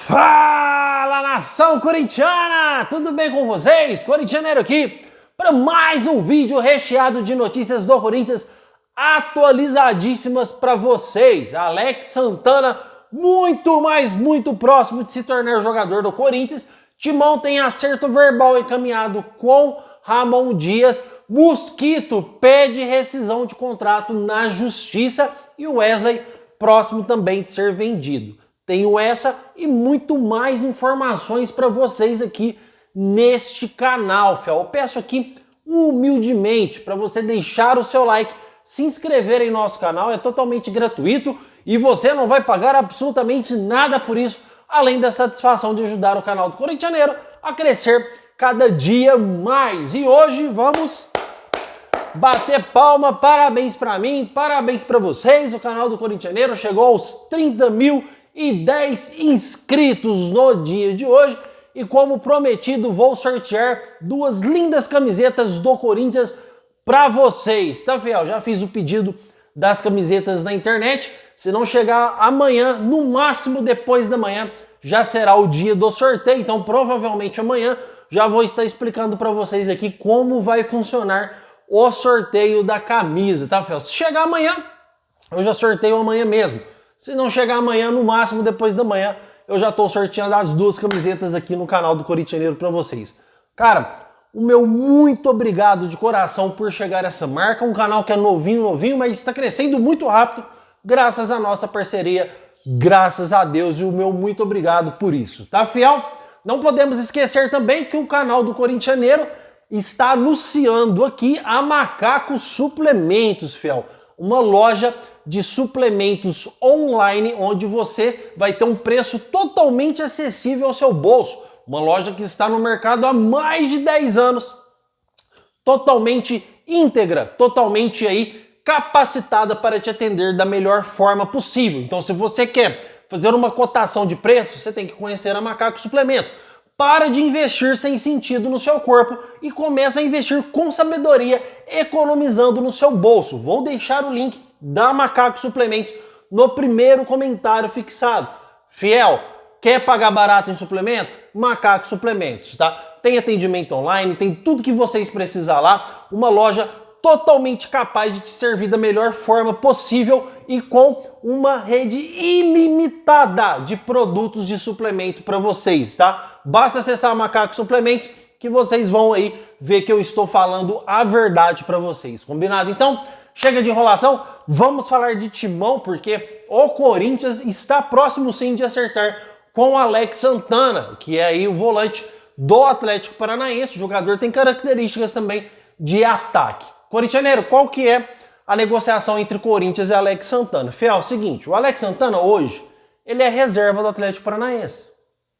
Fala, nação corintiana! Tudo bem com vocês? Corintianeiro aqui para mais um vídeo recheado de notícias do Corinthians atualizadíssimas para vocês. Alex Santana muito próximo de se tornar jogador do Corinthians. Timão tem acerto verbal encaminhado com Ramon Dias. Mosquito pede rescisão de contrato na justiça e o Wesley próximo também de ser vendido. Tenho essa e muito mais informações para vocês aqui neste canal, fiel. Eu peço aqui humildemente para você deixar o seu like, se inscrever em nosso canal, é totalmente gratuito e você não vai pagar absolutamente nada por isso, além da satisfação de ajudar o canal do Corintianeiro a crescer cada dia mais. E hoje vamos bater palma, parabéns para mim, parabéns para vocês. O canal do Corintianeiro chegou aos 30.010 inscritos no dia de hoje e, como prometido, vou sortear duas lindas camisetas do Corinthians para vocês, tá, fiel? Já fiz o pedido das camisetas na internet. Se não chegar amanhã, no máximo depois da manhã, já será o dia do sorteio. Então, provavelmente amanhã já vou estar explicando para vocês aqui como vai funcionar o sorteio da camisa, tá, fiel? Se chegar amanhã, eu já sorteio amanhã mesmo. Se não chegar amanhã, no máximo depois da manhã, eu já estou sorteando as duas camisetas aqui no canal do Corintianeiro para vocês. Cara, o meu muito obrigado de coração por chegar a essa marca. Um canal que é novinho, mas está crescendo muito rápido, graças à nossa parceria, graças a Deus, e o meu muito obrigado por isso, tá, fiel? Não podemos esquecer também que o canal do Corintianeiro está anunciando aqui a Macaco Suplementos, fiel. Uma loja de suplementos online onde você vai ter um preço totalmente acessível ao seu bolso. Uma loja que está no mercado há mais de 10 anos, totalmente íntegra, totalmente aí capacitada para te atender da melhor forma possível. Então, se você quer fazer uma cotação de preço, você tem que conhecer a Macaco Suplementos. Para de investir sem sentido no seu corpo e começa a investir com sabedoria, economizando no seu bolso. Vou deixar o link da Macaco Suplementos no primeiro comentário fixado. Fiel, quer pagar barato em suplemento? Macaco Suplementos, tá? Tem atendimento online, tem tudo que vocês precisam lá. Uma loja totalmente capaz de te servir da melhor forma possível e com uma rede ilimitada de produtos de suplemento para vocês, tá? Basta acessar a Macaco Suplementos que vocês vão aí ver que eu estou falando a verdade para vocês, combinado? Então, chega de enrolação, vamos falar de Timão, porque o Corinthians está próximo sim de acertar com o Alex Santana, que é aí o volante do Atlético Paranaense. O jogador tem características também de ataque. Corintianeiro, qual que é a negociação entre Corinthians e Alex Santana? Fiel, seguinte, o Alex Santana hoje, ele é reserva do Atlético Paranaense.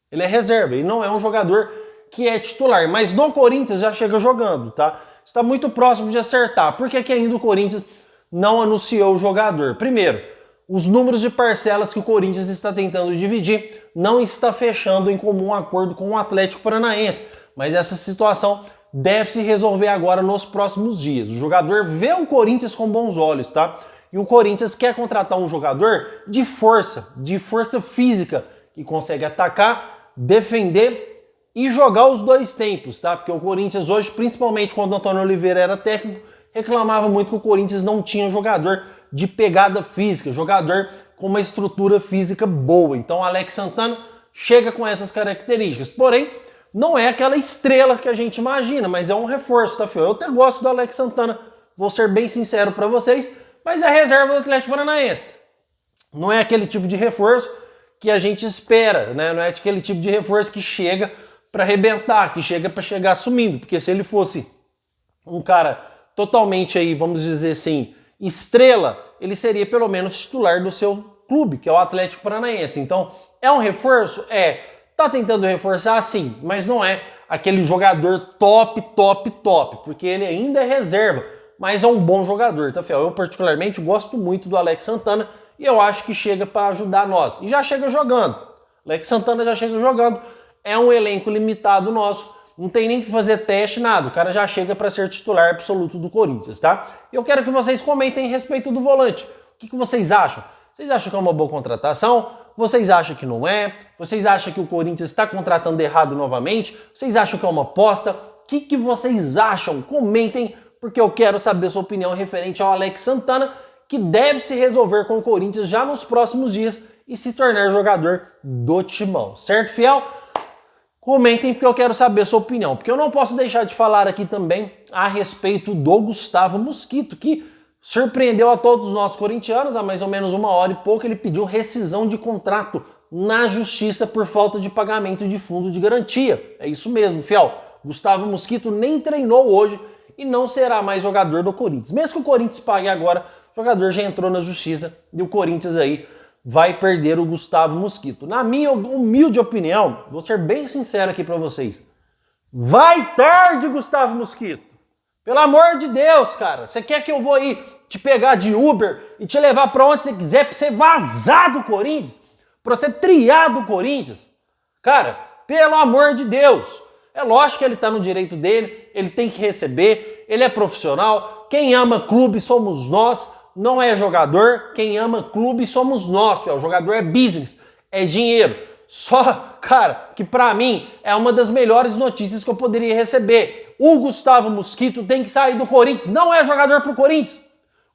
Ele é reserva, ele não é um jogador que é titular, mas no Corinthians já chega jogando, tá? Está muito próximo de acertar. Por que ainda o Corinthians não anunciou o jogador? Primeiro, os números de parcelas que o Corinthians está tentando dividir não está fechando em comum acordo com o Atlético Paranaense, mas essa situação deve se resolver agora nos próximos dias. O jogador vê o Corinthians com bons olhos, tá? E o Corinthians quer contratar um jogador de força física, que consegue atacar, defender e jogar os dois tempos, tá? Porque o Corinthians hoje, principalmente quando o Antônio Oliveira era técnico, reclamava muito que o Corinthians não tinha jogador de pegada física, jogador com uma estrutura física boa. Então o Alex Santana chega com essas características. Porém, não é aquela estrela que a gente imagina, mas é um reforço, tá, filho? Eu até gosto do Alex Santana, vou ser bem sincero para vocês, mas é reserva do Atlético Paranaense. Não é aquele tipo de reforço que a gente espera, né? Não é aquele tipo de reforço que chega para arrebentar, que chega para chegar assumindo, porque se ele fosse um cara totalmente aí, vamos dizer assim, estrela, ele seria pelo menos titular do seu clube, que é o Atlético Paranaense. Então, é um reforço? É. Tá tentando reforçar? Sim, mas não é aquele jogador top, porque ele ainda é reserva, mas é um bom jogador, tá, fiel? Eu particularmente gosto muito do Alex Santana e eu acho que chega para ajudar nós. E já chega jogando. Alex Santana já chega jogando. É um elenco limitado nosso, não tem nem que fazer teste, nada. O cara já chega para ser titular absoluto do Corinthians, tá? E eu quero que vocês comentem a respeito do volante. O que vocês acham? Vocês acham que é uma boa contratação? Vocês acham que não é? Vocês acham que o Corinthians está contratando errado novamente? Vocês acham que é uma aposta? O que vocês acham? Comentem, porque eu quero saber a sua opinião referente ao Alex Santana, que deve se resolver com o Corinthians já nos próximos dias e se tornar jogador do Timão. Certo, fiel? Comentem, porque eu quero saber a sua opinião. Porque eu não posso deixar de falar aqui também a respeito do Gustavo Mosquito, que surpreendeu a todos nós corintianos. Há mais ou menos 1 hora e pouco ele pediu rescisão de contrato na justiça por falta de pagamento de fundo de garantia. É isso mesmo, fiel. Gustavo Mosquito nem treinou hoje e não será mais jogador do Corinthians. Mesmo que o Corinthians pague agora, o jogador já entrou na justiça e o Corinthians aí vai perder o Gustavo Mosquito. Na minha humilde opinião, vou ser bem sincero aqui para vocês, vai tarde, Gustavo Mosquito. Pelo amor de Deus, cara. Você quer que eu vou aí te pegar de Uber e te levar para onde você quiser pra você vazar do Corinthians? Pra você triar do Corinthians? Cara, pelo amor de Deus. É lógico que ele tá no direito dele, ele tem que receber, ele é profissional. Quem ama clube somos nós. Não é jogador, quem ama clube somos nós, o jogador é business, é dinheiro. Só, cara, que pra mim é uma das melhores notícias que eu poderia receber. O Gustavo Mosquito tem que sair do Corinthians, não é jogador pro Corinthians.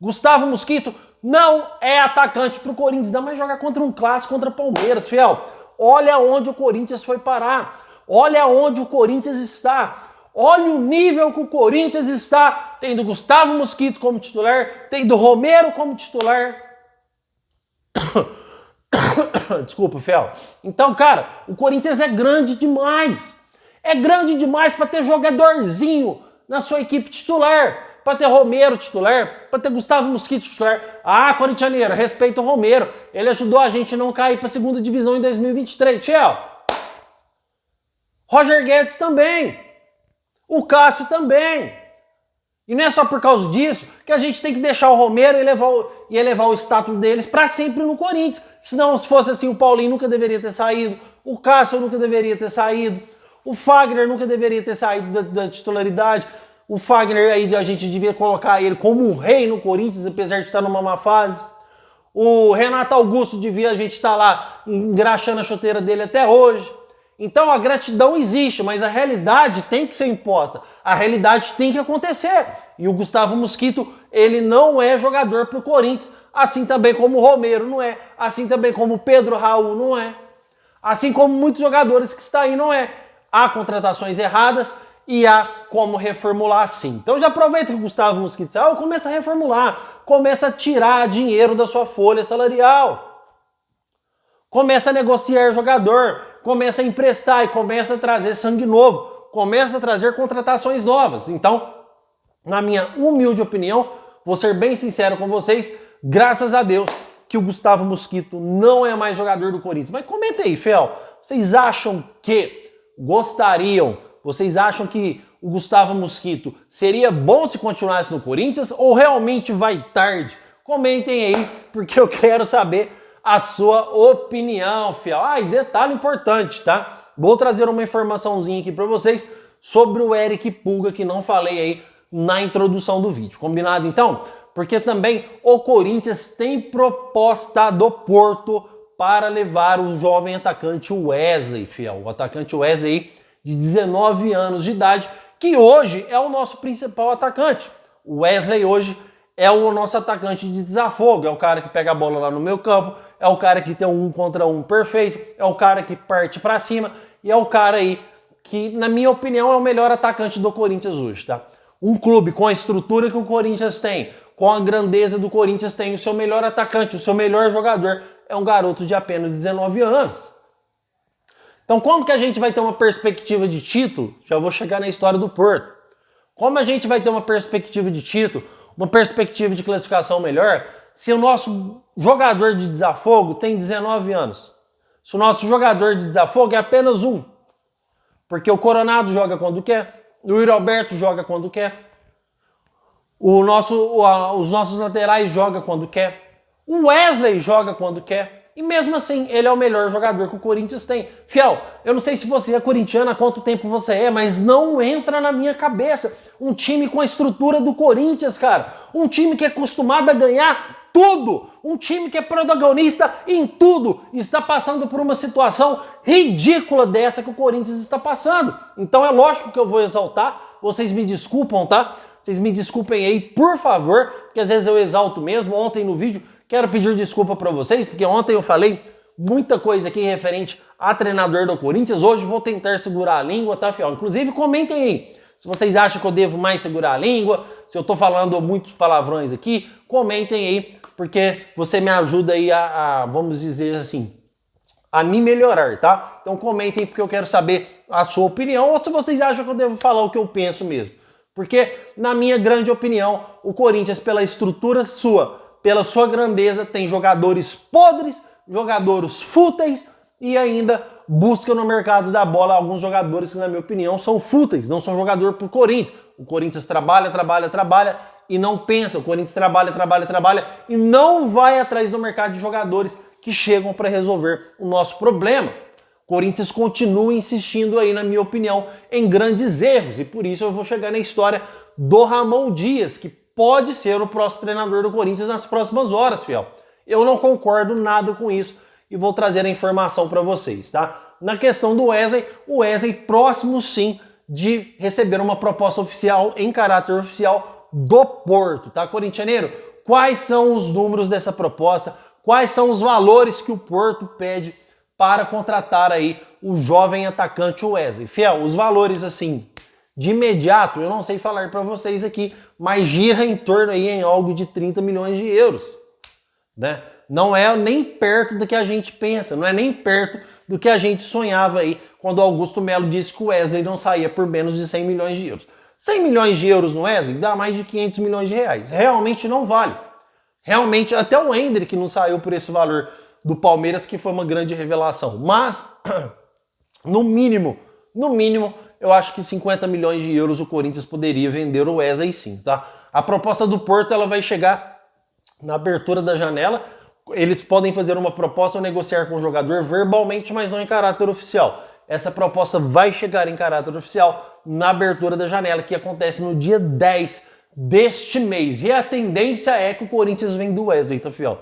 Gustavo Mosquito não é atacante pro Corinthians, ainda mais jogar contra um clássico, contra Palmeiras, fiel. Olha onde o Corinthians foi parar, olha onde o Corinthians está. Olha o nível que o Corinthians está, tendo Gustavo Mosquito como titular, tendo Romero como titular. Desculpa, fiel. Então, cara, o Corinthians é grande demais. É grande demais para ter jogadorzinho na sua equipe titular, para ter Romero titular, para ter Gustavo Mosquito titular. Ah, corintianeiro, respeita o Romero. Ele ajudou a gente a não cair para a segunda divisão em 2023, fiel. Roger Guedes também. O Cássio também. E não é só por causa disso que a gente tem que deixar o Romero e elevar o status deles para sempre no Corinthians. Senão, se fosse assim, o Paulinho nunca deveria ter saído, o Cássio nunca deveria ter saído, o Fagner nunca deveria ter saído da titularidade. O Fagner aí a gente devia colocar ele como um rei no Corinthians, apesar de estar numa má fase. O Renato Augusto devia a gente estar lá engraxando a chuteira dele até hoje. Então a gratidão existe, mas a realidade tem que ser imposta. A realidade tem que acontecer. E o Gustavo Mosquito, ele não é jogador pro Corinthians, assim também como o Romero não é, assim também como o Pedro Raul não é, assim como muitos jogadores que estão aí não é. Há contratações erradas e há como reformular sim. Então já aproveita que o Gustavo Mosquito saiu, começa a reformular, começa a tirar dinheiro da sua folha salarial, começa a negociar jogador, começa a emprestar e começa a trazer sangue novo, começa a trazer contratações novas. Então, na minha humilde opinião, vou ser bem sincero com vocês, graças a Deus que o Gustavo Mosquito não é mais jogador do Corinthians. Mas comenta aí, fiel, vocês acham que gostariam, vocês acham que o Gustavo Mosquito seria bom se continuasse no Corinthians ou realmente vai tarde? Comentem aí, porque eu quero saber a sua opinião, fiel. Ah, e detalhe importante, tá? Vou trazer uma informaçãozinha aqui para vocês sobre o Eric Pulga, que não falei aí na introdução do vídeo. Combinado, então? Porque também o Corinthians tem proposta do Porto para levar o jovem atacante Wesley, fiel. O atacante Wesley de 19 anos de idade, que hoje é o nosso principal atacante. O Wesley hoje é o nosso atacante de desafogo, é o cara que pega a bola lá no meio campo, é o cara que tem um 1 contra 1 perfeito, é o cara que parte para cima e é o cara aí que, na minha opinião, é o melhor atacante do Corinthians hoje, tá? Um clube com a estrutura que o Corinthians tem, com a grandeza do Corinthians tem, o seu melhor atacante, o seu melhor jogador é um garoto de apenas 19 anos. Então, como que a gente vai ter uma perspectiva de título? Já vou chegar na história do Porto. Como a gente vai ter uma perspectiva de título, uma perspectiva de classificação melhor, se o nosso jogador de desafogo tem 19 anos? Se o nosso jogador de desafogo é apenas um? Porque o Coronado joga quando quer, o Yuri Alberto joga quando quer, os nossos laterais jogam quando quer, o Wesley joga quando quer. E mesmo assim, ele é o melhor jogador que o Corinthians tem. Fiel, eu não sei se você é corintiano, há quanto tempo você é, mas não entra na minha cabeça. Um time com a estrutura do Corinthians, cara. Um time que é acostumado a ganhar tudo. Um time que é protagonista em tudo. Está passando por uma situação ridícula dessa que o Corinthians está passando. Então é lógico que eu vou exaltar. Vocês me desculpam, tá? Vocês me desculpem aí, por favor, porque às vezes eu exalto mesmo. Ontem no vídeo, quero pedir desculpa para vocês, porque ontem eu falei muita coisa aqui referente a treinador do Corinthians. Hoje vou tentar segurar a língua, tá, fiel? Inclusive, comentem aí se vocês acham que eu devo mais segurar a língua, se eu tô falando muitos palavrões aqui, comentem aí, porque você me ajuda aí vamos dizer assim, a me melhorar, tá? Então comentem porque eu quero saber a sua opinião, ou se vocês acham que eu devo falar o que eu penso mesmo. Porque, na minha grande opinião, o Corinthians, pela estrutura sua, pela sua grandeza, tem jogadores podres, jogadores fúteis e ainda busca no mercado da bola alguns jogadores que, na minha opinião, são fúteis, não são jogador pro Corinthians. O Corinthians trabalha e não pensa. O Corinthians trabalha e não vai atrás do mercado de jogadores que chegam para resolver o nosso problema. O Corinthians continua insistindo aí, na minha opinião, em grandes erros e por isso eu vou chegar na história do Ramon Dias, que pode ser o próximo treinador do Corinthians nas próximas horas, fiel. Eu não concordo nada com isso e vou trazer a informação para vocês, tá? Na questão do Wesley, o Wesley próximo sim de receber uma proposta oficial, em caráter oficial, do Porto, tá, corintianeiro? Quais são os números dessa proposta? Quais são os valores que o Porto pede para contratar aí o jovem atacante Wesley? Fiel, os valores assim, de imediato, eu não sei falar para vocês aqui, mas gira em torno aí em algo de 30 milhões de euros, né? Não é nem perto do que a gente pensa, não é nem perto do que a gente sonhava aí quando o Augusto Melo disse que o Wesley não saía por menos de 100 milhões de euros. 100 milhões de euros no Wesley dá mais de 500 milhões de reais. Realmente não vale. Realmente, até o Endrick não saiu por esse valor do Palmeiras, que foi uma grande revelação. Mas, no mínimo, eu acho que 50 milhões de euros o Corinthians poderia vender o Wesley sim, tá? A proposta do Porto, ela vai chegar na abertura da janela. Eles podem fazer uma proposta ou negociar com o jogador verbalmente, mas não em caráter oficial. Essa proposta vai chegar em caráter oficial na abertura da janela, que acontece no dia 10 deste mês. E a tendência é que o Corinthians venda o Wesley, tá, fiel?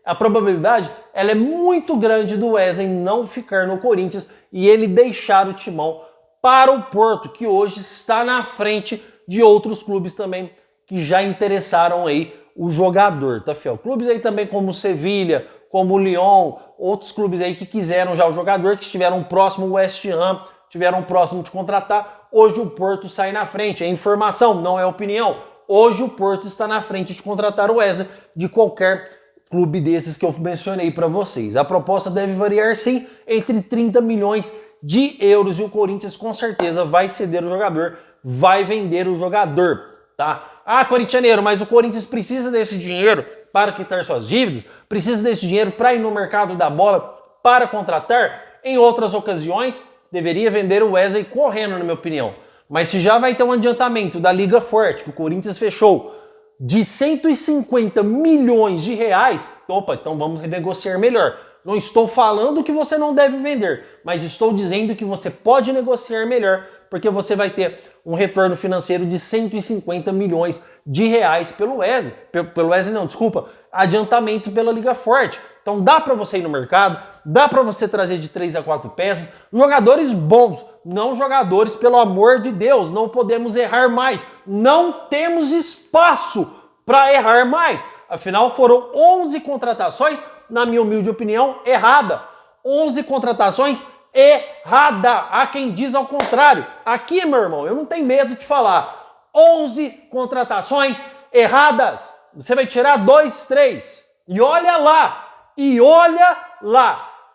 A probabilidade, ela é muito grande do Wesley não ficar no Corinthians e ele deixar o timão para o Porto, que hoje está na frente de outros clubes também que já interessaram aí o jogador, tá, fiel? Clubes aí também como o Sevilha, como o Lyon, outros clubes aí que quiseram já o jogador, que estiveram próximo ao West Ham, estiveram próximo de contratar. Hoje o Porto sai na frente, é informação, não é opinião. Hoje o Porto está na frente de contratar o Wesley de qualquer clube desses que eu mencionei para vocês. A proposta deve variar sim entre 30 milhões de euros e o Corinthians com certeza vai ceder o jogador, vai vender o jogador, tá? Ah, corintianeiro, mas o Corinthians precisa desse dinheiro para quitar suas dívidas, precisa desse dinheiro para ir no mercado da bola, para contratar. Em outras ocasiões, deveria vender o Wesley correndo, na minha opinião. Mas se já vai ter um adiantamento da Liga Forte, que o Corinthians fechou, de 150 milhões de reais, opa, então vamos renegociar melhor. Não estou falando que você não deve vender, mas estou dizendo que você pode negociar melhor, porque você vai ter um retorno financeiro de 150 milhões de reais pelo Wesley. Pelo Wesley não, desculpa, adiantamento pela Liga Forte. Então dá para você ir no mercado, dá para você trazer de 3 a 4 peças, jogadores bons, não jogadores, pelo amor de Deus, não podemos errar mais. Não temos espaço para errar mais. Afinal, foram 11 contratações, na minha humilde opinião, errada. 11 contratações errada. Há quem diz ao contrário. Aqui, meu irmão, eu não tenho medo de falar. 11 contratações erradas. Você vai tirar 2, 3. E olha lá.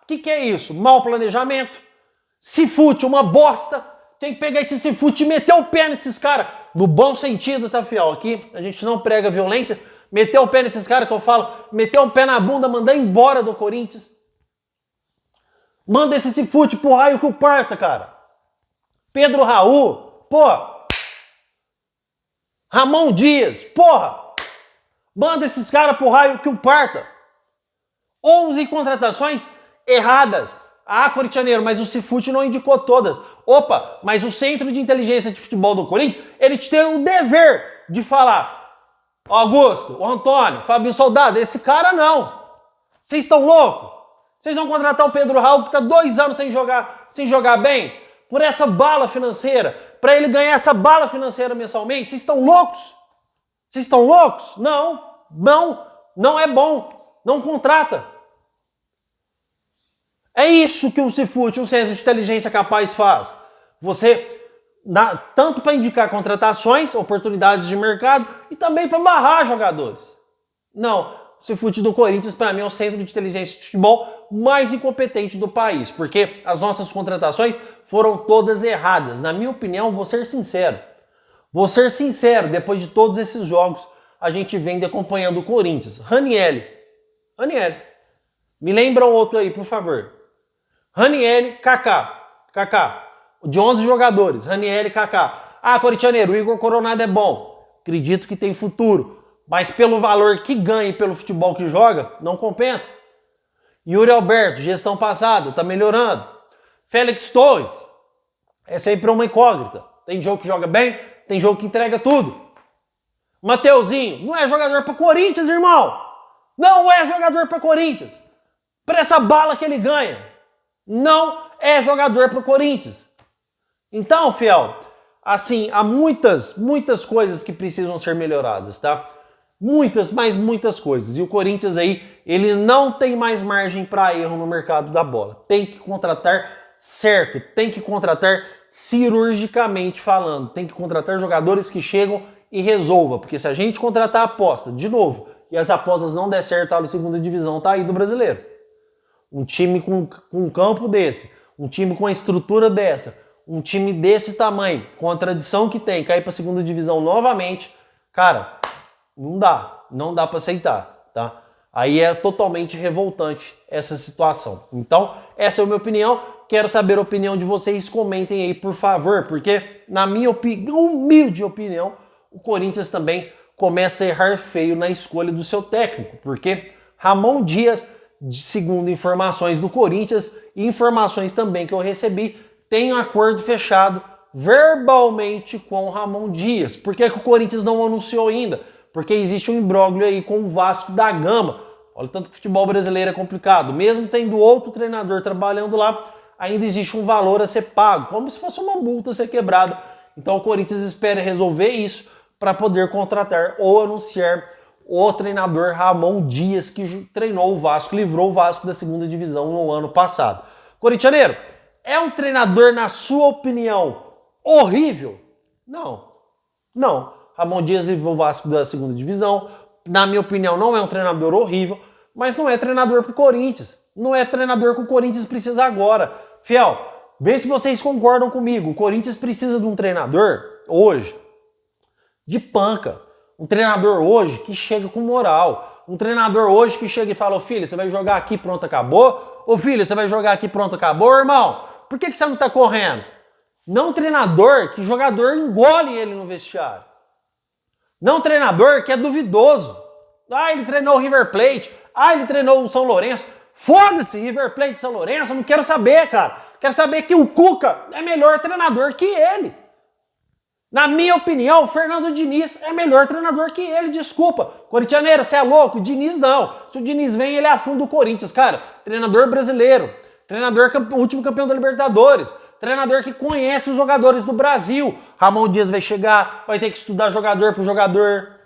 O que é isso? Mau planejamento? Cifute, uma bosta. Tem que pegar esse Cifute e meter o pé nesses caras. No bom sentido, tá, fiel? Aqui a gente não prega violência. Meter o pé nesses caras que eu falo. Meter o pé na bunda, mandar embora do Corinthians. Manda esse Cifute pro raio que o parta, cara. Pedro Raul, Ramon Dias, Manda esses caras pro raio que o parta. 11 contratações erradas. Ah, corintianeiro, mas o Cifute não indicou todas. Opa, mas o Centro de Inteligência de Futebol do Corinthians, ele tem o dever de falar: Augusto, o Antônio, Fabio Soldado, esse cara não. Vocês estão loucos? Vocês vão contratar o Pedro Raul, que está 2 anos sem jogar bem, por essa bala financeira, para ele ganhar essa bala financeira mensalmente? Vocês estão loucos? Vocês estão loucos? Não é bom. Não contrata. É isso que o Cifute, o Centro de Inteligência Capaz, faz. Você, tanto para indicar contratações, oportunidades de mercado, e também para barrar jogadores. Não, o Cifute do Corinthians, para mim, é o Centro de Inteligência de Futebol mais incompetente do país, porque as nossas contratações foram todas erradas. Na minha opinião, vou ser sincero. Depois de todos esses jogos, a gente vem acompanhando o Corinthians. Ranieri. Me lembra um outro aí, por favor. Ranieri, Kaká. De 11 jogadores, Ranieri, Kaká. Ah, corintianeiro, o Igor Coronado é bom. Acredito que tem futuro. Mas pelo valor que ganha e pelo futebol que joga, não compensa. Yuri Alberto, gestão passada, tá melhorando. Félix Torres, é sempre uma incógnita. Tem jogo que joga bem, tem jogo que entrega tudo. Mateuzinho, não é jogador para Corinthians, irmão. Não é jogador para Corinthians. Para essa bala que ele ganha. Não é jogador para o Corinthians. Então, fiel, assim, há muitas coisas que precisam ser melhoradas, tá? Muitas coisas. E o Corinthians aí, ele não tem mais margem para erro no mercado da bola. Tem que contratar certo, tem que contratar cirurgicamente falando. Tem que contratar jogadores que chegam e resolvam. Porque se a gente contratar aposta, de novo, e as apostas não der certo, a segunda divisão tá aí do brasileiro. Um time com um campo desse, um time com a estrutura dessa, um time desse tamanho, com a tradição que tem, cair para a segunda divisão novamente, cara, não dá para aceitar, tá? Aí é totalmente revoltante essa situação. Então, essa é a minha opinião. Quero saber a opinião de vocês, comentem aí, por favor, porque na minha humilde opinião, o Corinthians também começa a errar feio na escolha do seu técnico, porque Ramon Dias, segundo informações do Corinthians e informações também que eu recebi, tem um acordo fechado verbalmente com o Ramon Dias. Por que o Corinthians não anunciou ainda? Porque existe um imbróglio aí com o Vasco da Gama. Olha, tanto que o futebol brasileiro é complicado. Mesmo tendo outro treinador trabalhando lá, ainda existe um valor a ser pago, como se fosse uma multa a ser quebrada. Então o Corinthians espera resolver isso para poder contratar ou anunciar o treinador Ramon Dias, que treinou o Vasco, livrou o Vasco da segunda divisão no ano passado. Corintianeiro, é um treinador, na sua opinião, horrível? Não. Ramon Dias livrou o Vasco da segunda divisão. Na minha opinião, não é um treinador horrível, mas não é treinador pro Corinthians. Não é treinador que o Corinthians precisa agora. Fiel, vê se vocês concordam comigo. O Corinthians precisa de um treinador, hoje, de panca. Um treinador hoje que chega com moral. Um treinador hoje que chega e fala: ô filho, você vai jogar aqui, pronto, acabou? Ô filho, você vai jogar aqui, pronto, acabou, irmão? Por que você não tá correndo? Não um treinador que jogador engole ele no vestiário. Não um treinador que é duvidoso. Ah, ele treinou o River Plate. Ah, ele treinou o São Lourenço. Foda-se, River Plate e São Lourenço, eu não quero saber, cara. Quero saber que o Cuca é melhor treinador que ele. Na minha opinião, o Fernando Diniz é melhor treinador que ele, desculpa. Corintianeiro, você é louco? O Diniz não. Se o Diniz vem, ele afunda o Corinthians, cara. Treinador brasileiro, treinador último campeão da Libertadores, treinador que conhece os jogadores do Brasil. Ramon Dias vai chegar, vai ter que estudar jogador por jogador.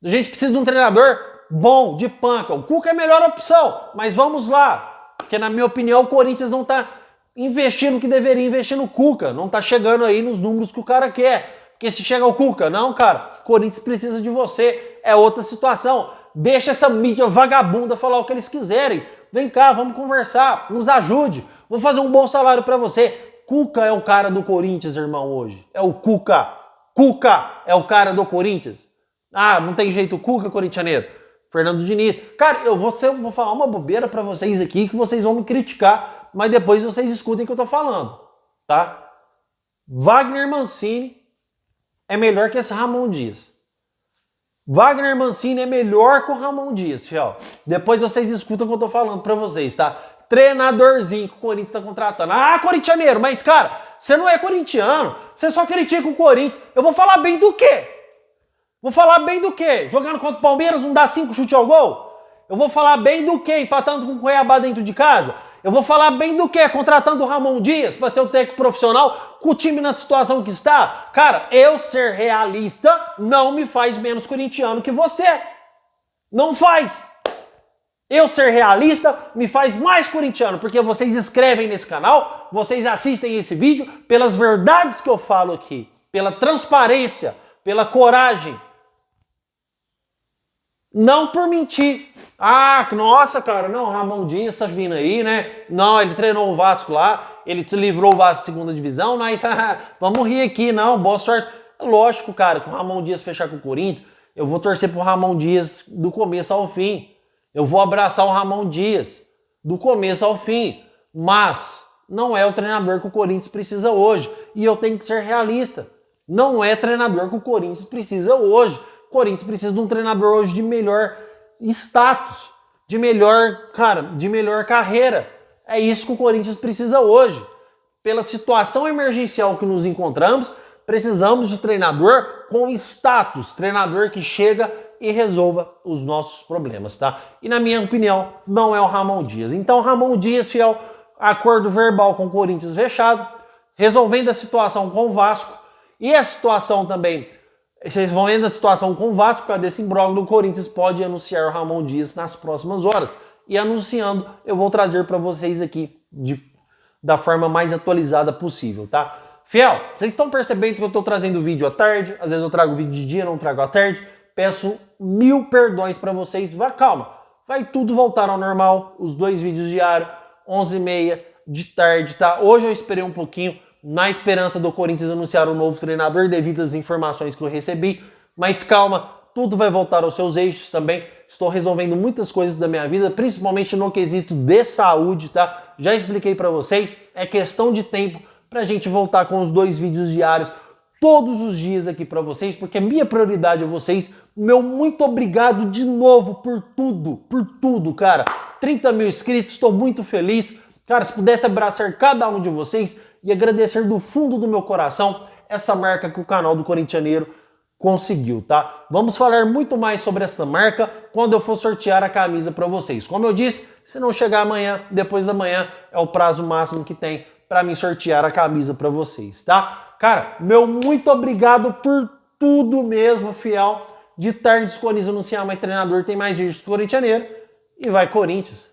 A gente precisa de um treinador bom, de panca. O Cuca é a melhor opção, mas vamos lá. Porque na minha opinião, o Corinthians não tá investindo o que deveria investir no Cuca. Não tá chegando aí nos números que o cara quer. Porque se chega o Cuca, não, cara, o Corinthians precisa de você. É outra situação. Deixa essa mídia vagabunda falar o que eles quiserem. Vem cá, vamos conversar, nos ajude. Vou fazer um bom salário pra você. Cuca é o cara do Corinthians, irmão, hoje. É o Cuca. Cuca é o cara do Corinthians. Ah, não tem jeito o Cuca, corintianeiro. Fernando Diniz. Cara, eu vou falar uma bobeira pra vocês aqui que vocês vão me criticar, mas depois vocês escutem o que eu tô falando, tá? Wagner Mancini é melhor que esse Ramon Dias. Wagner Mancini é melhor que o Ramon Dias, fiel. Depois vocês escutam o que eu tô falando pra vocês, tá? Treinadorzinho que o Corinthians tá contratando. Ah, corintianeiro, mas cara, você não é corintiano. Você só critica o Corinthians. Eu vou falar bem do quê? Vou falar bem do quê? Jogando contra o Palmeiras não dá 5 chutes ao gol? Eu vou falar bem do quê? Empatando com o Cuiabá dentro de casa? Eu vou falar bem do quê? Contratando o Ramon Dias para ser o técnico profissional com o time na situação que está? Cara, eu ser realista não me faz menos corintiano que você. Não faz. Eu ser realista me faz mais corintiano, porque vocês escrevem nesse canal, vocês assistem esse vídeo pelas verdades que eu falo aqui, pela transparência, pela coragem. Não por mentir. Ah, nossa, cara, não, o Ramon Dias tá vindo aí, né? Não, ele treinou o Vasco lá, ele livrou o Vasco da segunda divisão, mas vamos rir aqui, não, boa sorte. Lógico, cara, que o Ramon Dias fechar com o Corinthians, eu vou torcer pro Ramon Dias do começo ao fim. Eu vou abraçar o Ramon Dias do começo ao fim. Mas não é o treinador que o Corinthians precisa hoje. E eu tenho que ser realista. Não é treinador que o Corinthians precisa hoje. O Corinthians precisa de um treinador hoje de melhor status, de melhor carreira. É isso que o Corinthians precisa hoje. Pela situação emergencial que nos encontramos, precisamos de treinador com status, treinador que chega e resolva os nossos problemas, tá? E na minha opinião, não é o Ramon Dias. Então, Ramon Dias, fiel, acordo verbal com o Corinthians fechado, resolvendo a situação com o Vasco e a situação também, resolvendo a situação com o Vasco, por causa desse imbróglio, o Corinthians pode anunciar o Ramon Dias nas próximas horas. E anunciando, eu vou trazer para vocês aqui da forma mais atualizada possível, tá? Fiel, vocês estão percebendo que eu estou trazendo vídeo à tarde, às vezes eu trago vídeo de dia, não trago à tarde. Peço 1000 perdões para vocês. Calma, vai tudo voltar ao normal. Os 2 vídeos diários, 11h30 de tarde, tá? Hoje eu esperei um pouquinho, na esperança do Corinthians anunciar um novo treinador, devido às informações que eu recebi. Mas calma, tudo vai voltar aos seus eixos também. Estou resolvendo muitas coisas da minha vida, principalmente no quesito de saúde, tá? Já expliquei para vocês, é questão de tempo pra gente voltar com os 2 vídeos diários todos os dias aqui para vocês, porque a minha prioridade é vocês. Meu muito obrigado de novo por tudo, cara. 30 mil inscritos, estou muito feliz. Cara, se pudesse abraçar cada um de vocês e agradecer do fundo do meu coração essa marca que o canal do Corintianeiro conseguiu, tá? Vamos falar muito mais sobre essa marca quando eu for sortear a camisa para vocês. Como eu disse, se não chegar amanhã, depois da manhã é o prazo máximo que tem para mim sortear a camisa para vocês, tá? Cara, meu muito obrigado por tudo mesmo, fiel, de estar disponível anunciar mais treinador, tem mais vídeos do Corintianeiro e vai Corinthians!